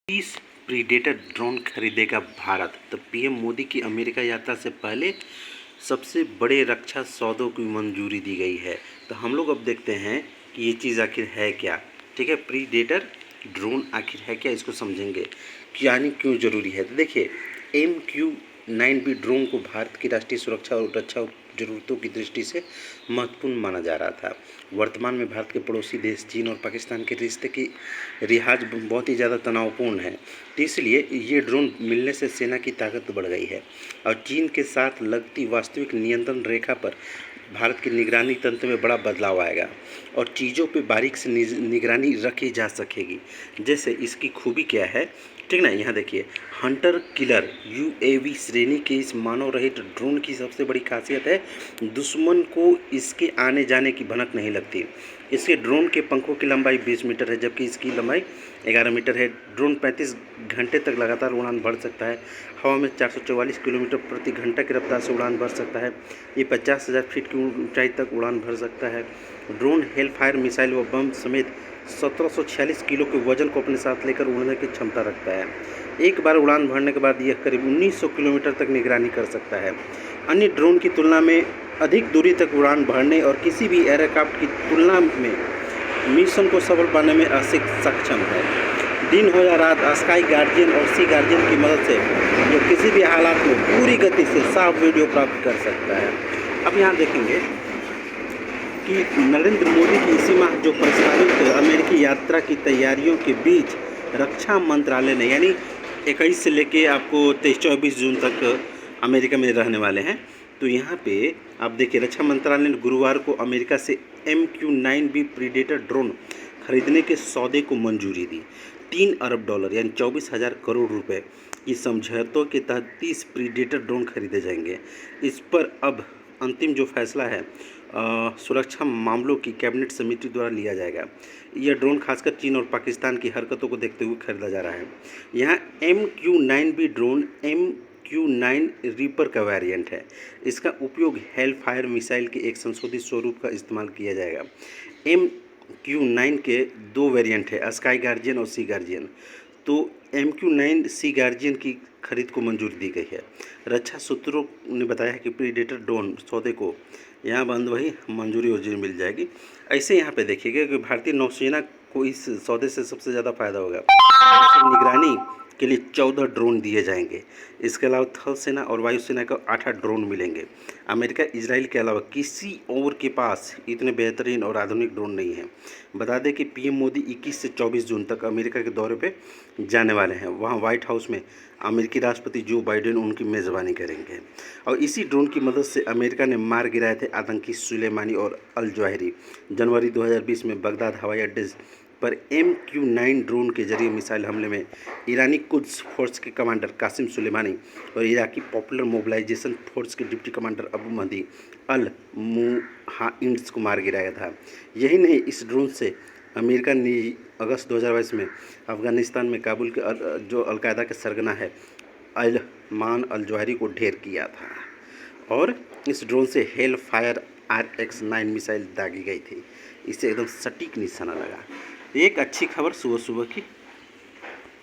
30 predator drone खरीदेगा भारत। तो PM Modi की अमेरिका यात्रा से पहले सबसे बड़े रक्षा सौदों की मंजूरी दी गई है। तो हम लोग अब देखते हैं कि ये चीज़ आखिर है क्या। ठीक है, प्रीडेटर ड्रोन आखिर है क्या, इसको समझेंगे कि यानी क्यों ज़रूरी है। तो देखिए, MQ-9B ड्रोन को भारत की राष्ट्रीय सुरक्षा और रक्षा ज़रूरतों की दृष्टि से महत्वपूर्ण माना जा रहा था। वर्तमान में भारत के पड़ोसी देश चीन और पाकिस्तान के रिश्ते की लिहाज बहुत ही ज़्यादा तनावपूर्ण है। तो इसलिए ये ड्रोन मिलने से सेना की ताकत बढ़ गई है और चीन के साथ लगती वास्तविक नियंत्रण रेखा पर भारत की निगरानी तंत्र में बड़ा बदलाव आएगा और चीज़ों पे बारीक से निगरानी रखी जा सकेगी। जैसे इसकी खूबी क्या है, ठीक ना, यहाँ देखिए, हंटर किलर UAV श्रेणी के इस मानव रहित ड्रोन की सबसे बड़ी खासियत है दुश्मन को इसके आने जाने की भनक नहीं लगती। इसके ड्रोन के पंखों की लंबाई 20 मीटर है, जबकि इसकी लंबाई 11 मीटर है। ड्रोन 35 घंटे तक लगातार उड़ान भर सकता है। हवा में 444 किलोमीटर प्रति घंटा की रफ्तार से उड़ान भर सकता है। ये 50,000 फीट की ऊंचाई तक उड़ान भर सकता है। ड्रोन हेलफायर मिसाइल व बम समेत 1746 किलो के वजन को अपने साथ लेकर उड़ने की क्षमता रखता है। एक बार उड़ान भरने के बाद यह करीब 1900 किलोमीटर तक निगरानी कर सकता है। अन्य ड्रोन की तुलना में अधिक दूरी तक उड़ान भरने और किसी भी एयरक्राफ्ट की तुलना में मिशन को सफल पाने में अधिक सक्षम है। दिन हो या रात, स्काई गार्डियन और सी गार्डियन की मदद से यह किसी भी हालात में पूरी गति से साफ वीडियो प्राप्त कर सकता है। अब यहाँ देखेंगे कि नरेंद्र मोदी की इसी माह जो प्रस्तावित अमेरिकी यात्रा की तैयारियों के बीच रक्षा मंत्रालय ने, यानी 21 से लेके आपको 23-24 जून तक अमेरिका में रहने वाले हैं। तो यहाँ पे आप देखिए, रक्षा मंत्रालय ने गुरुवार को अमेरिका से MQ-9B प्रीडेटर ड्रोन खरीदने के सौदे को मंजूरी दी। $3 अरब यानी 24,000 करोड़ रुपए इस समझौतों के तहत 30 प्रीडेटर ड्रोन खरीदे जाएंगे। इस पर अब अंतिम जो फैसला है सुरक्षा मामलों की कैबिनेट समिति द्वारा लिया जाएगा। यह ड्रोन खासकर चीन और पाकिस्तान की हरकतों को देखते हुए खरीदा जा रहा है। यहाँ MQ-9B ड्रोन MQ-9 रीपर का वेरिएंट है। इसका उपयोग हेलफायर मिसाइल के एक संशोधित स्वरूप का इस्तेमाल किया जाएगा। MQ-9 के 2 वेरिएंट है, स्काई गार्जियन और सी गार्जियन। तो MQ-9 सी गार्जियन की खरीद को मंजूरी दी गई है। रक्षा सूत्रों ने बताया है कि प्रीडेटर ड्रोन सौदे को यहाँ बंद वही मंजूरी मिल जाएगी। ऐसे यहाँ पे देखिएगा कि भारतीय नौसेना को इस सौदे से सबसे ज़्यादा फायदा होगा। निगरानी के लिए 14 ड्रोन दिए जाएंगे। इसके अलावा थल सेना और वायुसेना को 8 ड्रोन मिलेंगे। अमेरिका, इजराइल के अलावा किसी और के पास इतने बेहतरीन और आधुनिक ड्रोन नहीं है। बता दें कि पीएम मोदी 21 से 24 जून तक अमेरिका के दौरे पे जाने वाले हैं। वहाँ व्हाइट हाउस में अमेरिकी राष्ट्रपति जो बाइडेन उनकी मेज़बानी करेंगे और इसी ड्रोन की मदद से अमेरिका ने मार गिराए थे आतंकी सुलेमानी और अल जवाहिरी। जनवरी 2020 में बगदाद हवाई अड्डे पर MQ-9 ड्रोन के जरिए मिसाइल हमले में ईरानी कुद्स फोर्स के कमांडर कासिम सुलेमानी और इराकी पॉपुलर मोबिलाइजेशन फोर्स के डिप्टी कमांडर अबू महदी अल मुहाइंड्स को मार गिराया था। यही नहीं, इस ड्रोन से अमेरिका ने अगस्त 2022 में अफगानिस्तान में काबुल के जो अलकायदा के सरगना है अयमान अल जवाहिरी को ढेर किया था और इस ड्रोन से हेल फायर RX-9 मिसाइल दागी गई थी। इससे एकदम सटीक निशाना लगा। एक अच्छी खबर सुबह सुबह की।